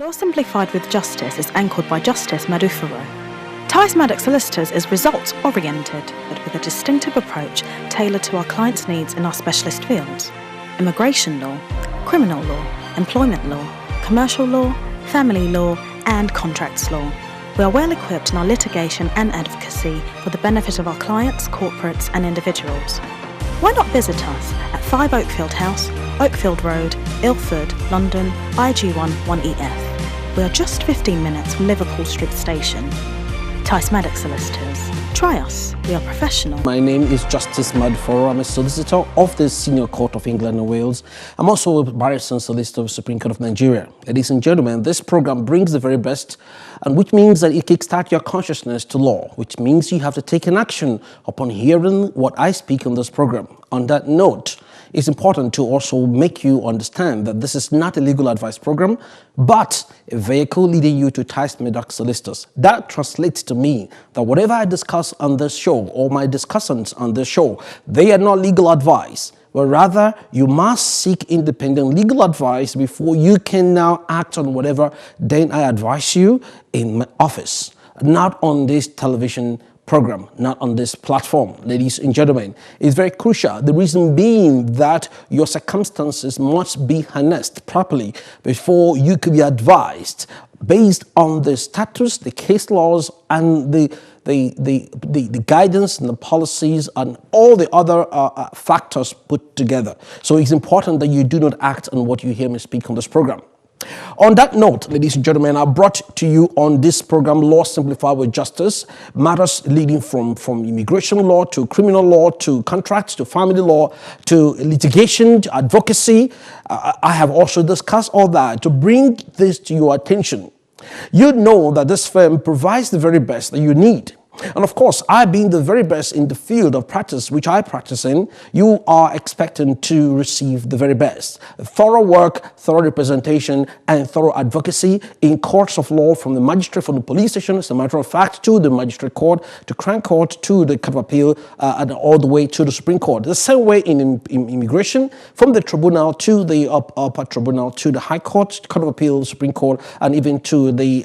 Law Simplified with Justice is anchored by Justice Maduforo. Tice Madox Solicitors is results-oriented, but with a distinctive approach tailored to our clients' needs in our specialist fields: immigration law, criminal law, employment law, commercial law, family law, and contracts law. We are well equipped in our litigation and advocacy for the benefit of our clients, corporates, and individuals. Why not visit us at 5 Oakfield House, Oakfield Road, Ilford, London, IG1 1EF. We are just 15 minutes from Liverpool Street Station. Tice Madox Solicitors. Try us. We are professional. My name is Justice Maduforo. I'm a solicitor of the Senior Court of England and Wales. I'm also a barrister and solicitor of the Supreme Court of Nigeria. Ladies and gentlemen, this program brings the very best, and which means that it kickstarts your consciousness to law, which means you have to take an action upon hearing what I speak on this program. On that note, it's important to also make you understand that this is not a legal advice program, but a vehicle leading you to Tice Madox Solicitors. That translates to me that whatever I discuss on this show or my discussants on this show, they are not legal advice, but rather you must seek independent legal advice before you can now act on whatever then I advise you in my office, not on this television program, not on this platform. Ladies and gentlemen, it's very crucial. The reason being that your circumstances must be harnessed properly before you could be advised based on the status, the case laws, and the guidance and the policies and all the other factors put together. So it's important that you do not act on what you hear me speak on this program. On that note, ladies and gentlemen, I brought to you on this program Law Simplified with Justice, matters leading from immigration law to criminal law to contracts to family law to litigation to advocacy. I have also discussed all that to bring this to your attention. You know that this firm provides the very best that you need. And of course, I being the very best in the field of practice which I practice in, you are expecting to receive the very best. Thorough work, thorough representation, and thorough advocacy in courts of law, from the magistrate, from the police station, as a matter of fact, to the magistrate court, to crown court, to the court of appeal, and all the way to the Supreme Court. The same way in immigration, from the tribunal to the upper tribunal, to the High Court, Court of Appeal, Supreme Court, and even to the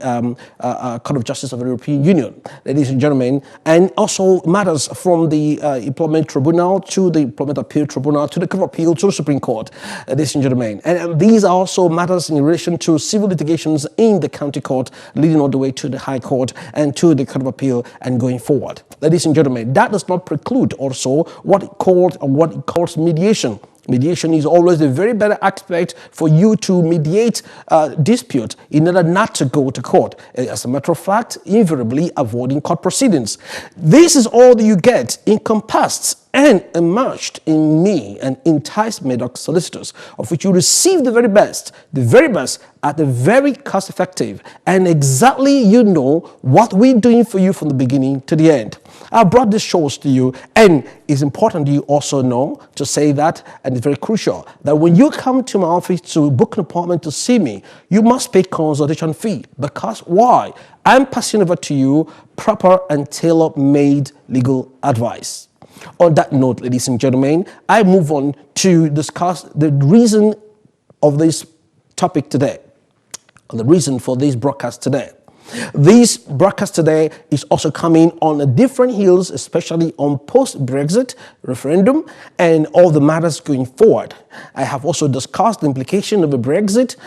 Court of Justice of the European Union. Ladies and gentlemen, and also matters from the Employment Tribunal to the Employment Appeal Tribunal to the Court of Appeal to the Supreme Court, ladies and gentlemen. And these are also matters in relation to civil litigations in the county court, leading all the way to the High Court and to the Court of Appeal and going forward. Ladies and gentlemen, that does not preclude also what it calls mediation. Mediation is always a very better aspect for you to mediate dispute in order not to go to court. As a matter of fact, invariably avoiding court proceedings. This is all that you get encompassed and immersed in me and in Tice Madox Solicitors, of which you receive the very best at the very cost-effective, and exactly you know what we're doing for you from the beginning to the end. I brought these shows to you, and it's important you also know to say that, and it's very crucial, that when you come to my office to book an appointment to see me, you must pay consultation fee. Because why? I'm passing over to you proper and tailor-made legal advice. On that note, ladies and gentlemen, I move on to discuss the reason of this topic today, or the reason for this broadcast today. This broadcast today is also coming on a different heels, especially on post-Brexit referendum and all the matters going forward. I have also discussed the implication of a Brexit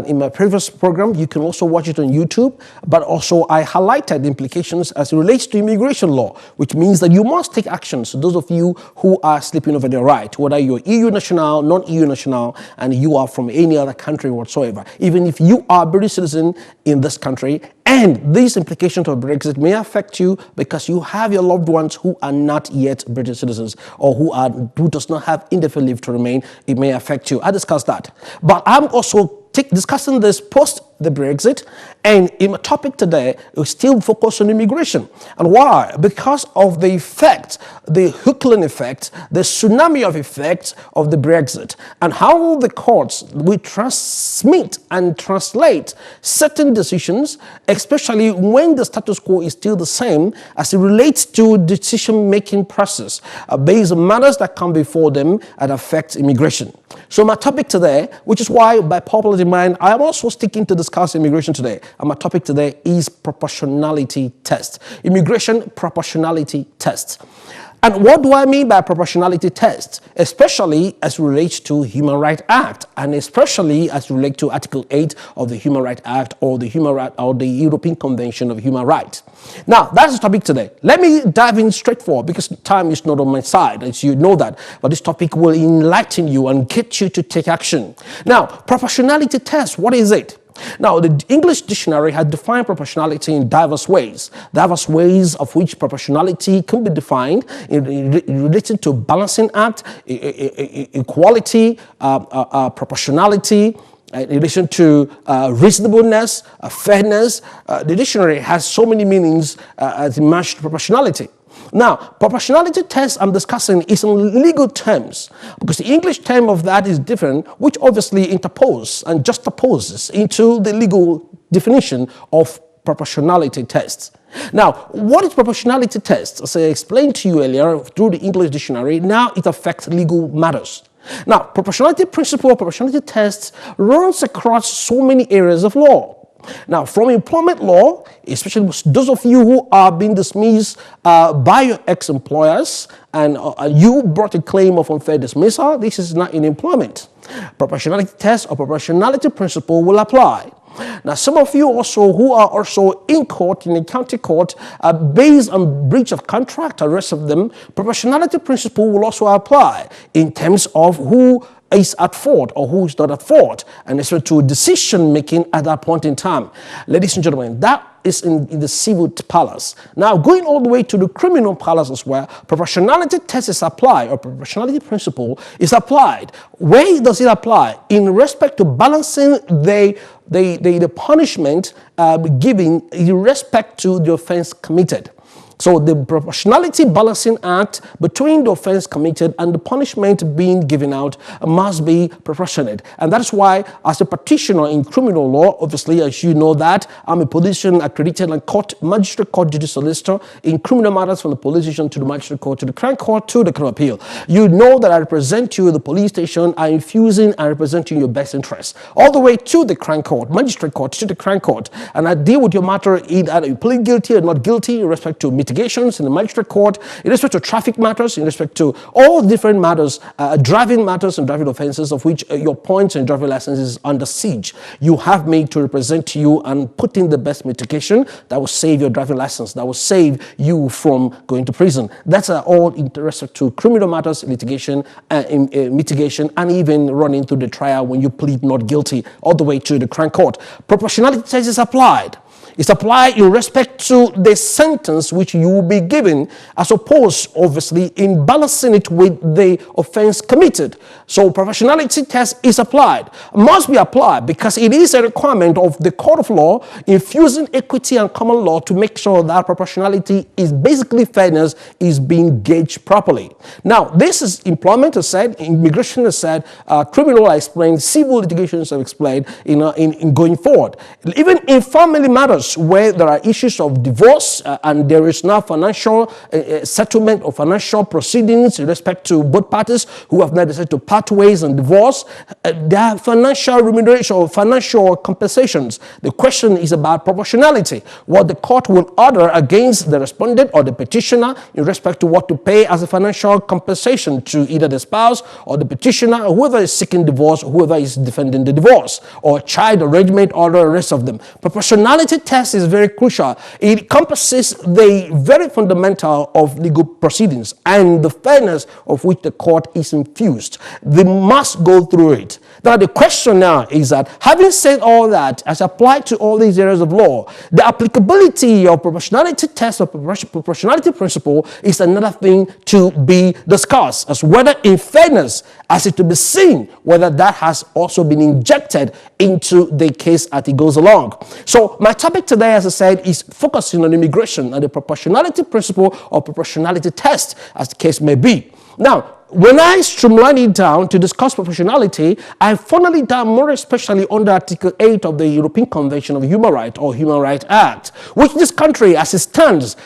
in my previous program. You can also watch it on YouTube, but also I highlighted the implications as it relates to immigration law, which means that you must take action. So those of you who are sleeping over their right, whether you're EU national, non-EU national, and you are from any other country whatsoever, even if you are a British citizen in this country, and these implications of Brexit may affect you because you have your loved ones who are not yet British citizens or who does not have indefinite leave to remain. It may affect you. I discussed that. But I'm also discussing this post the Brexit, and in my topic today, we still focus on immigration. And why? Because of the effect, the Hookland effect, the tsunami of effects of the Brexit, and how the courts will transmit and translate certain decisions, especially when the status quo is still the same as it relates to decision-making process based on matters that come before them and affect immigration. So my topic today, which is why by popular demand, I am also sticking to this discuss immigration today, and my topic today is proportionality test. Immigration proportionality test. And what do I mean by proportionality test? Especially as relates to Human Rights Act, and especially as relates to Article 8 of the Human Rights Act or the European Convention of Human Rights. Now, that's the topic today. Let me dive in straight forward because time is not on my side, as you know that. But this topic will enlighten you and get you to take action. Now, proportionality test, what is it? Now, the English dictionary has defined proportionality in diverse ways of which proportionality can be defined in related to balancing act, equality, proportionality, in relation to reasonableness, fairness. The dictionary has so many meanings as it matches proportionality. Now, proportionality test I'm discussing is in legal terms, because the English term of that is different, which obviously interposes and juxtaposes into the legal definition of proportionality tests. Now, what is proportionality test? As I explained to you earlier through the English dictionary, now it affects legal matters. Now, proportionality principle, proportionality tests runs across so many areas of law. Now, from employment law, especially those of you who are being dismissed by your ex-employers and you brought a claim of unfair dismissal, this is not in employment. Proportionality test or proportionality principle will apply. Now, some of you also who are also in court, in a county court, based on breach of contract, or rest of them, proportionality principle will also apply in terms of who is at fault or who is not at fault, and it's to decision making at that point in time. Ladies and gentlemen, that is in the civil palace. Now, going all the way to the criminal palace as well, proportionality test is applied, or proportionality principle is applied. Where does it apply? In respect to balancing the punishment given in respect to the offense committed. So the proportionality balancing act between the offense committed and the punishment being given out must be proportionate. And that's why, as a practitioner in criminal law, obviously, as you know that, I'm a position accredited and magistrate court judicial solicitor in criminal matters from the police station to the magistrate court to the crown court to the criminal appeal. You know that I represent you, the police station, are infusing and representing your best interests, all the way to the crown court, magistrate court to the crown court, and I deal with your matter either you plead guilty or not guilty in respect to mitigations in the magistrate court, in respect to traffic matters, in respect to all different matters, driving matters and driving offenses of which your points and driving license is under siege. You have me to represent you and put in the best mitigation that will save your driving license, that will save you from going to prison. That's all in respect to criminal matters, litigation, mitigation, and even running through the trial when you plead not guilty, all the way to the crown court. Proportionality test is applied. It's applied in respect to the sentence which you will be given, as opposed, obviously, in balancing it with the offense committed. So proportionality test is applied, must be applied, because it is a requirement of the court of law infusing equity and common law to make sure that proportionality is basically fairness is being gauged properly. Now, this is employment as said, immigration as said, criminal I explained, civil litigations I've explained in going forward. Even in family matters, where there are issues of divorce and there is now financial settlement or financial proceedings in respect to both parties who have now decided to part ways and divorce, there are financial remuneration or financial compensations. The question is about proportionality, what the court will order against the respondent or the petitioner in respect to what to pay as a financial compensation to either the spouse or the petitioner, or whoever is seeking divorce, or whoever is defending the divorce, or child arrangement, or the rest of them. Proportionality test is very crucial. It encompasses the very fundamental of legal proceedings and the fairness of which the court is infused. They must go through it. Now, the question now is that, having said all that, as applied to all these areas of law, the applicability of proportionality test or proportionality principle is another thing to be discussed, as whether in fairness, as it to be seen whether that has also been injected into the case as it goes along. So my topic today, as I said, is focusing on immigration and the proportionality principle or proportionality test, as the case may be. Now, when I streamline it down to discuss proportionality, I funnel it down more especially under Article 8 of the European Convention of Human Rights or Human Rights Act, which this country, as it stands,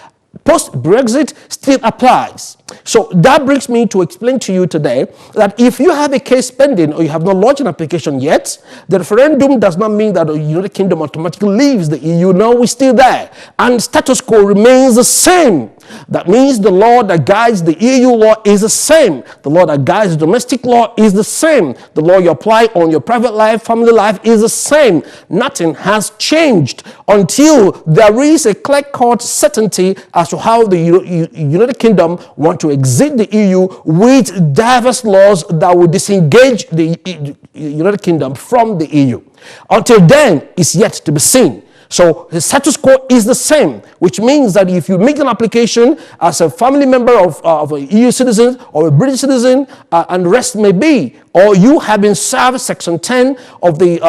post-Brexit still applies. So that brings me to explain to you today that if you have a case pending or you have not lodged an application yet, the referendum does not mean that the United Kingdom automatically leaves the EU. No, we're still there. And status quo remains the same. That means the law that guides the EU law is the same. The law that guides domestic law is the same. The law you apply on your private life, family life is the same. Nothing has changed until there is a clear-cut certainty as to how the United Kingdom want to exit the EU with diverse laws that will disengage the United Kingdom from the EU. Until then, it's yet to be seen. So the status quo is the same, which means that if you make an application as a family member of an EU citizen or a British citizen, and the rest may be, or you have been served Section 10 of the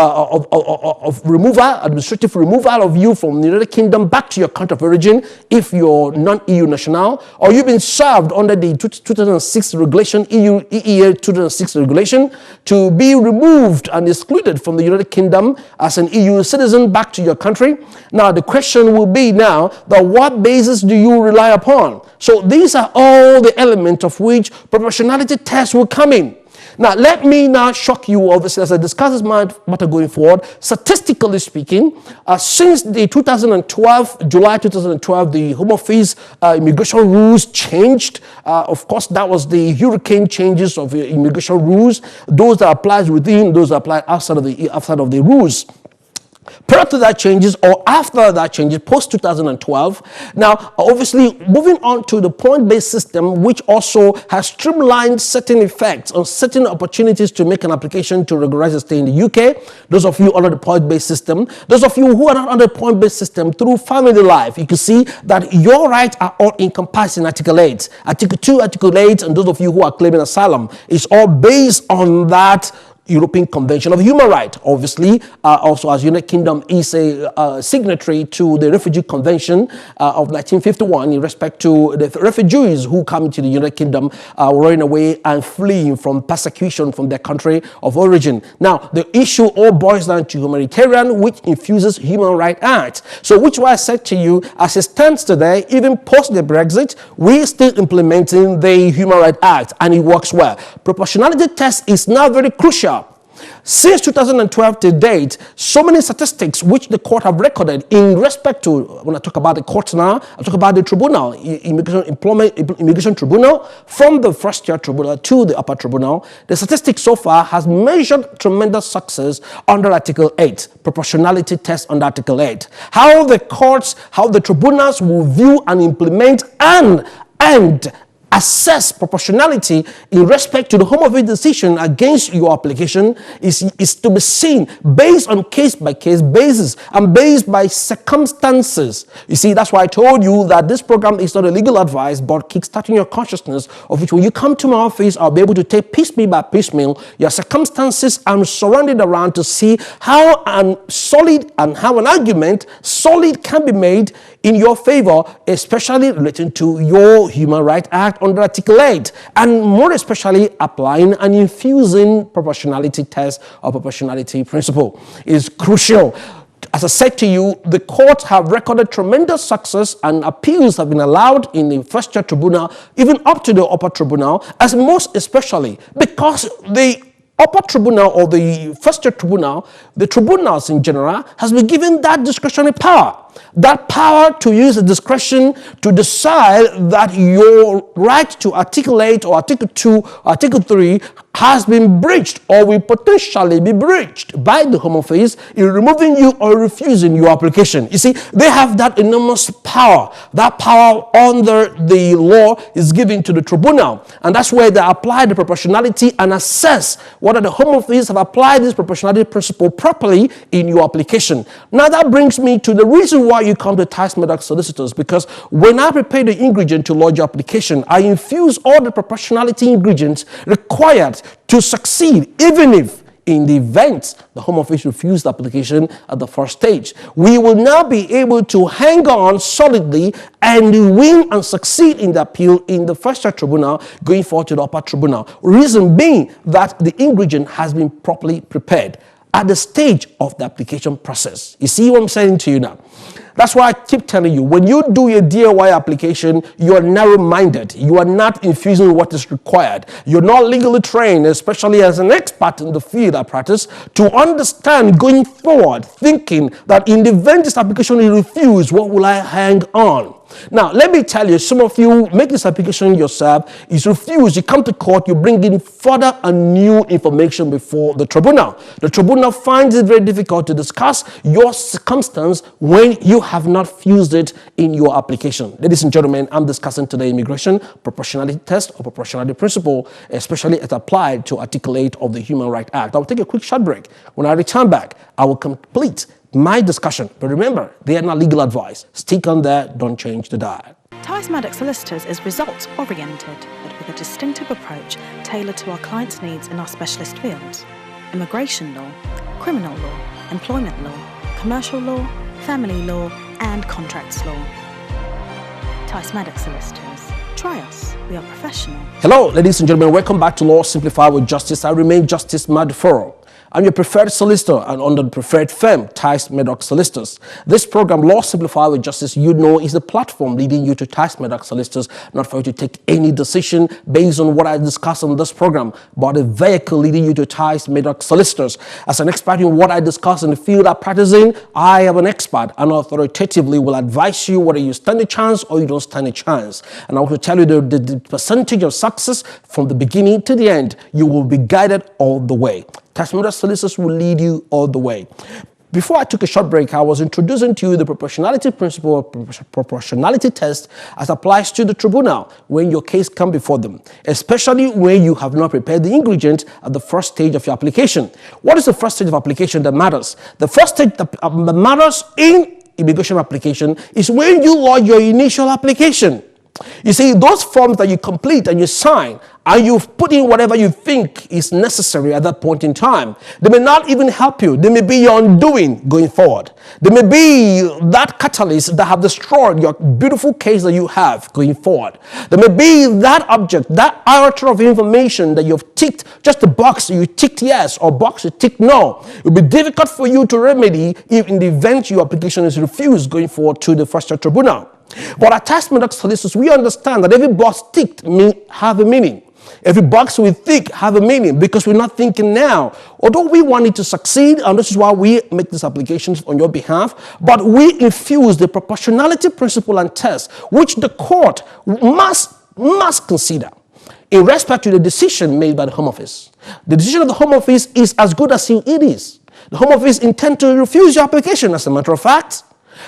removal, administrative removal of you from the United Kingdom back to your country of origin if you're non-EU national, or you've been served under the 2006 regulation, EEA 2006 regulation, to be removed and excluded from the United Kingdom as an EU citizen back to your country. Now, the question will be now that what basis do you rely upon? So these are all the elements of which proportionality tests will come in. Now, let me now shock you, obviously, as I discuss this matter going forward. Statistically speaking, since the July 2012, the Home Office immigration rules changed. Of course, that was the hurricane changes of immigration rules. Those that applies within, those that apply outside of the rules. Prior to that changes or after that changes, post-2012, now obviously moving on to the point-based system, which also has streamlined certain effects on certain opportunities to make an application to regularize a stay in the UK. Those of you under the point-based system, those of you who are not under the point-based system through family life, you can see that your rights are all encompassed in Article 8. Article 2, Article 8, and those of you who are claiming asylum, is all based on that European Convention of Human Rights. Obviously, also as United Kingdom is a signatory to the Refugee Convention of 1951 in respect to the refugees who come into the United Kingdom running away and fleeing from persecution from their country of origin. Now, the issue all boils down to humanitarian, which infuses Human Rights Act. So, which I said to you, as it stands today, even post the Brexit, we're still implementing the Human Rights Act, and it works well. Proportionality test is now very crucial. Since 2012 to date, so many statistics which the court have recorded in respect to, when I talk about the court now, I talk about the tribunal, immigration tribunal, from the first tier tribunal to the upper tribunal. The statistics so far has measured tremendous success under Article 8, proportionality test under Article 8. How the courts, how the tribunals will view and implement and assess proportionality in respect to the Home Office decision against your application is to be seen based on case-by-case basis and based by circumstances. You see, that's why I told you that this program is not a legal advice, but kickstarting your consciousness, of which when you come to my office, I'll be able to take piecemeal by piecemeal your circumstances and surrounded around to see how an argument solid can be made in your favor, especially relating to your Human Rights Act under Article 8, and more especially applying and infusing proportionality test or proportionality principle is crucial. As I said to you, the courts have recorded tremendous success and appeals have been allowed in the first tier tribunal, even up to the upper tribunal, as most especially because the upper tribunal or the first tier tribunal, the tribunals in general, has been given that discretionary power. That power to use the discretion to decide that your right to articulate or Article 2, Article 3 has been breached or will potentially be breached by the Home Office in removing you or refusing your application. You see, they have that enormous power. That power under the law is given to the tribunal. And that's where they apply the proportionality and assess whether the Home Office have applied this proportionality principle properly in your application. Now that brings me to the reason why you come to Tice Madox Solicitors, because when I prepare the ingredient to lodge your application, I infuse all the proportionality ingredients required to succeed, even if in the event the Home Office refused the application at the first stage. We will now be able to hang on solidly and win and succeed in the appeal in the first tier tribunal going forward to the upper tribunal. Reason being that the ingredient has been properly prepared at the stage of the application process. You see what I'm saying to you now? That's why I keep telling you, when you do your DIY application, you are narrow-minded. You are not infusing what is required. You're not legally trained, especially as an expert in the field of practice, to understand going forward, thinking that in the event this application is refused, what will I hang on? Now, let me tell you, some of you make this application yourself, it's refused, you come to court, you bring in further and new information before the tribunal. The tribunal finds it very difficult to discuss your circumstance when you have not fused it in your application. Ladies and gentlemen, I'm discussing today immigration, proportionality test or proportionality principle, especially as applied to Article 8 of the Human Rights Act. I will take a quick short break. When I return back, I will complete my discussion. But remember, they are not legal advice. Stick on there, don't change the dial. Tice Madox Solicitors is results-oriented, but with a distinctive approach tailored to our clients' needs in our specialist fields: immigration law, criminal law, employment law, commercial law, family law, and contracts law. Tice Madox Solicitors. Try us. We are professional. Hello, ladies and gentlemen. Welcome back to Law Simplified with Justice. I remain Justice Maduforo. I'm your preferred solicitor and under the preferred firm, Tice Madox Solicitors. This program, Law Simplified with Justice, you know, is the platform leading you to Tice Madox Solicitors, not for you to take any decision based on what I discuss on this program, but a vehicle leading you to Tice Madox Solicitors. As an expert in what I discuss in the field I practice in, I am an expert and authoritatively will advise you whether you stand a chance or you don't stand a chance. And I want to tell you the percentage of success from the beginning to the end. You will be guided all the way. Tice Madox Solicitors will lead you all the way. Before I took a short break, I was introducing to you the proportionality principle or proportionality test as applies to the tribunal when your case comes before them, especially when you have not prepared the ingredient at the first stage of your application. What is the first stage of application that matters? The first stage that matters in immigration application is when you lodge your initial application. You see, those forms that you complete and you sign, and you've put in whatever you think is necessary at that point in time, they may not even help you. They may be your undoing going forward. They may be that catalyst that have destroyed your beautiful case that you have going forward. There may be that object, that iota of information that you've ticked, just a box you ticked yes or box you ticked no. It will be difficult for you to remedy if in the event your application is refused going forward to the first tribunal. But at Tice Madox Solicitors, we understand that every box ticked have a meaning. Every box we tick have a meaning because we're not thinking now. Although we want it to succeed, and this is why we make these applications on your behalf, but we infuse the proportionality principle and test, which the court must consider in respect to the decision made by the Home Office. The decision of the Home Office is as good as it is. The Home Office intends to refuse your application, as a matter of fact,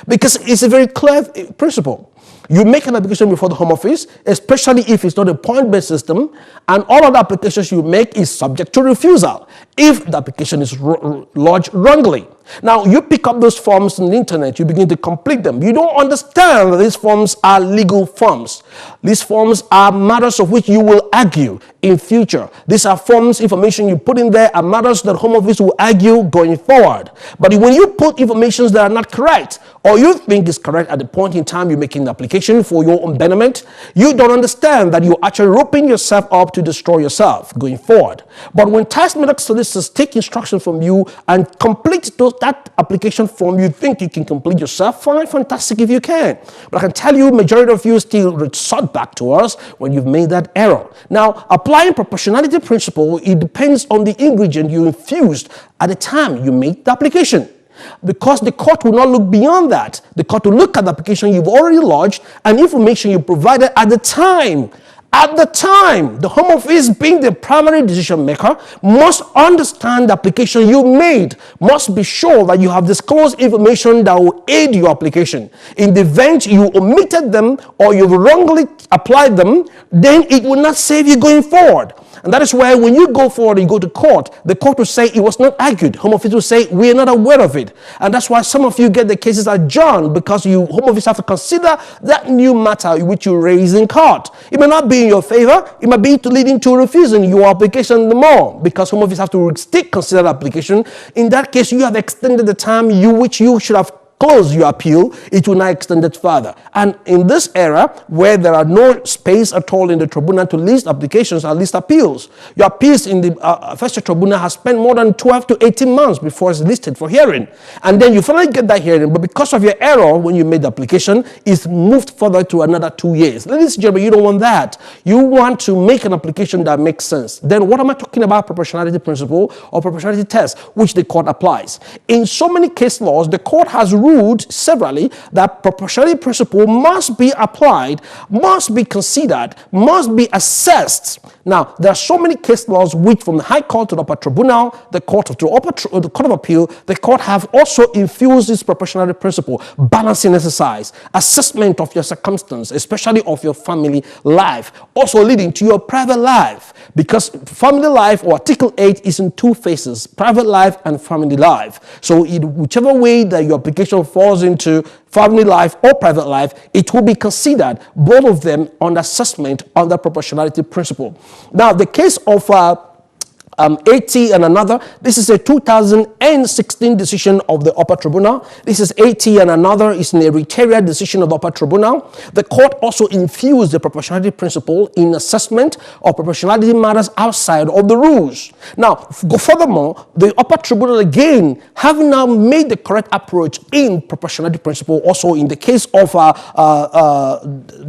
because it's a very clear principle. You make an application before the Home Office, especially if it's not a point-based system, and all other applications you make is subject to refusal if the application is lodged wrongly. Now, you pick up those forms on the internet, you begin to complete them. You don't understand that these forms are legal forms. These forms are matters of which you will argue in future. These are forms, information you put in there are matters that Home Office will argue going forward. But when you put information that are not correct, or you think is correct at the point in time you're making the application for your own betterment, you don't understand that you're actually roping yourself up to destroy yourself going forward. But when Tice Madox Solicitors take instruction from you and complete that application form you think you can complete yourself, fine, fantastic if you can. But I can tell you, majority of you still resort back to us when you've made that error. Now, applying proportionality principle, it depends on the ingredient you infused at the time you make the application. Because the court will not look beyond that. The court will look at the application you've already lodged and information you provided at the time. At the time, the Home Office, being the primary decision maker, must understand the application you made, must be sure that you have disclosed information that will aid your application. In the event you omitted them or you've wrongly applied them, then it will not save you going forward. And that is why when you go forward and you go to court, the court will say it was not argued. Home Office will say we are not aware of it. And that's why some of you get the cases adjourned, because Home Office have to consider that new matter which you raise in court. It may not be in your favor. It might be leading to refusing your application more, because Home Office have to still consider the application. In that case, you have extended the time which you should have close your appeal, it will now extend it further. And in this era, where there are no space at all in the tribunal to list applications and list appeals, your appeals in the first tribunal has spent more than 12 to 18 months before it's listed for hearing. And then you finally get that hearing, but because of your error when you made the application, it's moved further to another 2 years. Ladies and gentlemen, you don't want that. You want to make an application that makes sense. Then what am I talking about? Proportionality principle or proportionality test, which the court applies. In so many case laws, the court has ruled severally that proportionality principle must be applied, must be considered, must be assessed. Now, there are so many case laws which, from the High Court to the Upper Tribunal, the Court of Appeal, the court have also infused this proportionality principle, balancing exercise, assessment of your circumstance, especially of your family life, also leading to your private life, because family life or Article 8 is in two phases, private life and family life. So whichever way that your application falls into, family life or private life, it will be considered, both of them, on assessment under proportionality principle. Now, the case of AT and another, this is a 2016 decision of the Upper Tribunal. This is AT and another, is an Eritrea decision of the Upper Tribunal. The court also infused the proportionality principle in assessment of proportionality matters outside of the rules. Now, furthermore, the Upper Tribunal again have now made the correct approach in proportionality principle, also in the case of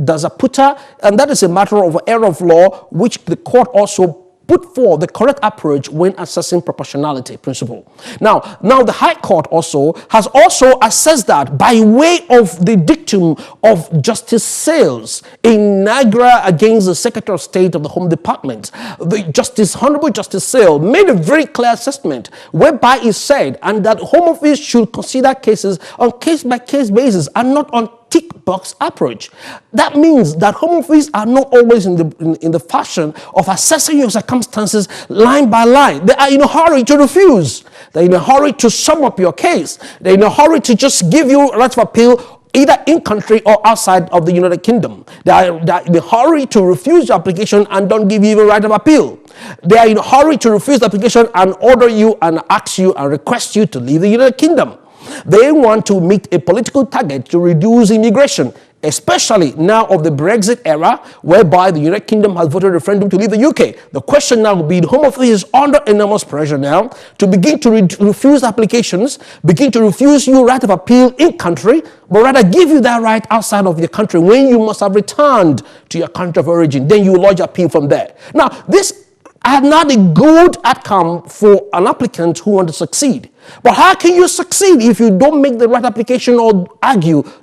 Dazaputa, and that is a matter of error of law, which the court also put forth the correct approach when assessing proportionality principle. Now the High Court also has assessed that by way of the dictum of Justice Sales in Niagara against the Secretary of State of the Home Department. The Honorable Justice Sales made a very clear assessment whereby it said, and that Home Office should consider cases on case-by-case basis and not on tick box approach. That means that Home Office are not always in the fashion of assessing your circumstances line by line. They are in a hurry to refuse. They're in a hurry to sum up your case. They're in a hurry to just give you a right of appeal either in country or outside of the United Kingdom. They are in a hurry to refuse your application and don't give you even right of appeal. They are in a hurry to refuse the application and order you and ask you and request you to leave the United Kingdom. They want to meet a political target to reduce immigration, especially now of the Brexit era, whereby the United Kingdom has voted a referendum to leave the UK. The question now will be, the Home Office is under enormous pressure now to begin to refuse applications, begin to refuse you right of appeal in country, but rather give you that right outside of your country when you must have returned to your country of origin. Then you lodge appeal from there. Now, this are not a good outcome for an applicant who wants to succeed. But how can you succeed if you don't make the right application or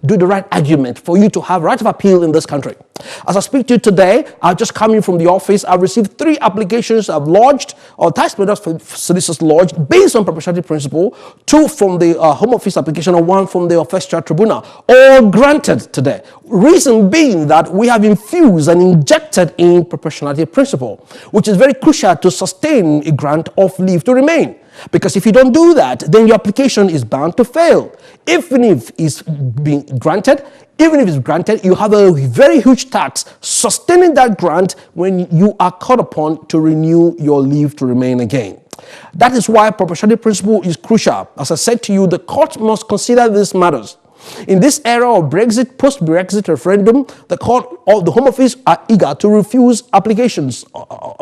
do the right argument for you to have right of appeal in this country? As I speak to you today, I've just come in from the office. I've received 3 applications I've lodged, or Tice Madox Solicitors lodged, based on proportionality principle, 2 from the Home Office application and 1 from the First Tribunal, all granted today. Reason being that we have infused and injected in proportionality principle, which is very crucial to sustain a grant of leave to remain. Because if you don't do that, then your application is bound to fail. Even if it's being granted, you have a very huge tax sustaining that grant when you are called upon to renew your leave to remain again. That is why proportionality principle is crucial. As I said to you, the court must consider these matters. In this era of Brexit, post-Brexit referendum, the court or the Home Office are eager to refuse applications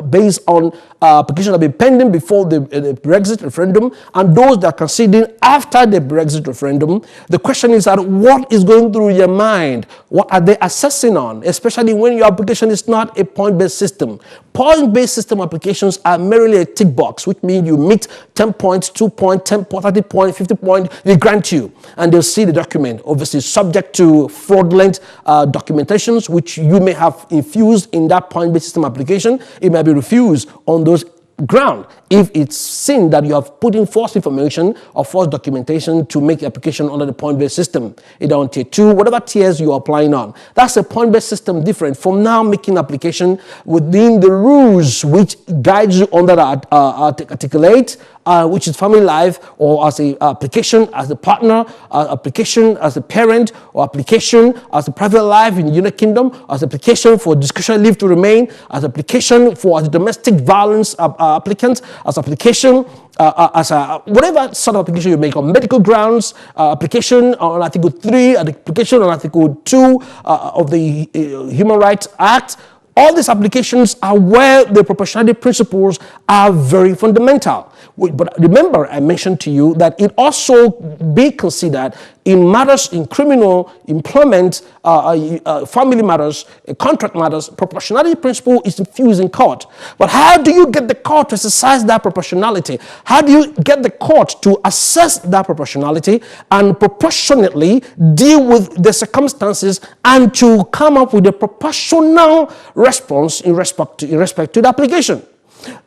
based on applications that have been pending before the Brexit referendum and those that are considering after the Brexit referendum. The question is that what is going through your mind? What are they assessing on? Especially when your application is not a point-based system. Point-based system applications are merely a tick box, which means you meet 10 points, 2 points, 10 points, 30 points, 50 points, they grant you, and they'll see the document. Obviously, subject to fraudulent documentations, which you may have infused in that point-based system application. It may be refused on those ground if it's seen that you have put in false information or false documentation to make the application under the point-based system, either on tier 2, whatever tiers you're applying on. That's a point-based system different from now making application within the rules which guides you under the Article 8 which is family life, or as a application as a partner, application as a parent, or application as a private life in the United Kingdom, as application for discretionary leave to remain, as application for as a domestic violence applicant, as application as a whatever sort of application you make on medical grounds, application on Article 3, application on Article 2 of the Human Rights Act. All these applications are where the proportionality principles are very fundamental. But remember, I mentioned to you that it also be considered in matters in criminal, employment, family matters, contract matters. Proportionality principle is infused in court. But how do you get the court to exercise that proportionality? How do you get the court to assess that proportionality and proportionately deal with the circumstances and to come up with a proportional response in respect to the application?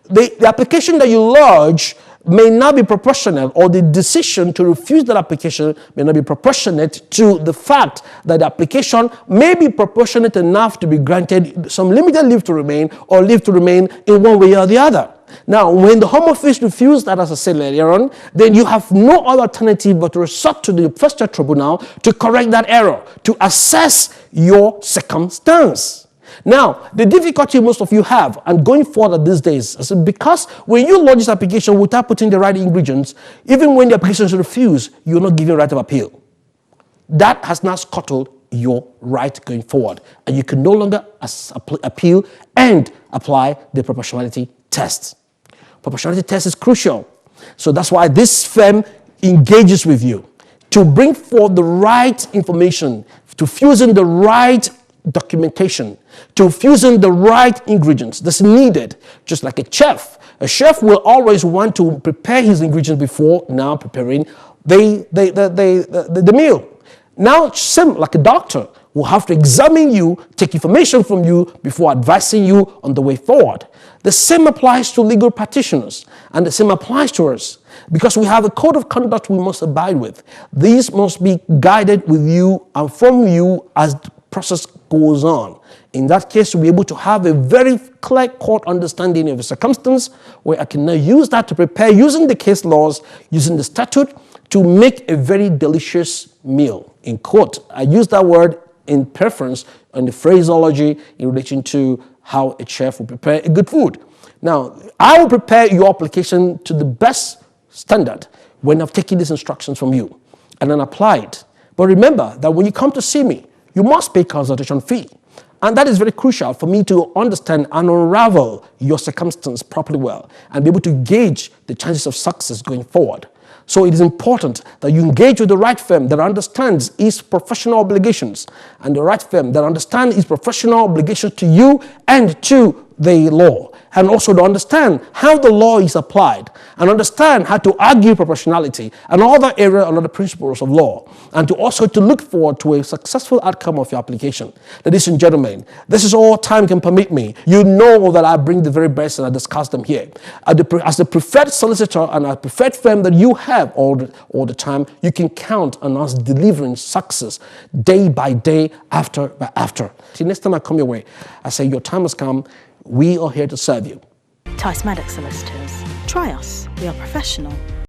The application that you lodge may not be proportional, or the decision to refuse that application may not be proportionate to the fact that the application may be proportionate enough to be granted some limited leave to remain or leave to remain in one way or the other. Now, when the Home Office refused that, as I said earlier on, then you have no other alternative but to resort to the First Tribunal to correct that error, to assess your circumstance. Now, the difficulty most of you have, and going forward these days, is because when you lodge this application without putting the right ingredients, even when the application is refused, you're not given right of appeal. That has now scuttled your right going forward, and you can no longer appeal and apply the proportionality test. Proportionality test is crucial. So that's why this firm engages with you to bring forth the right information, to fuse in the right documentation, to fuse in the right ingredients that's needed. Just like a chef will always want to prepare his ingredients before now preparing the meal. Now, same like a doctor will have to examine you, take information from you before advising you on the way forward. The same applies to legal practitioners, and the same applies to us, because we have a code of conduct we must abide with. These must be guided with you and from you as the process goes on. In that case, we'll be able to have a very clear court understanding of a circumstance where I can now use that to prepare, using the case laws, using the statute, to make a very delicious meal. In court, I use that word in preference on the phraseology in relation to how a chef will prepare a good food. Now, I will prepare your application to the best standard when I've taken these instructions from you and then apply it. But remember that when you come to see me, you must pay consultation fee. And that is very crucial for me to understand and unravel your circumstance properly well and be able to gauge the chances of success going forward. So it is important that you engage with the right firm that understands its professional obligations, and the right firm that understands its professional obligations to you and to the law, and also to understand how the law is applied, and understand how to argue proportionality and all the areas and other principles of law, and to also to look forward to a successful outcome of your application. Ladies and gentlemen, this is all time can permit me. You know that I bring the very best and I discuss them here. As the preferred solicitor and a preferred firm that you have all the time, you can count on us delivering success day by day, after by after. See, next time I come your way, I say your time has come. We are here to serve you. Tice Madox Solicitors. Try us. We are professional.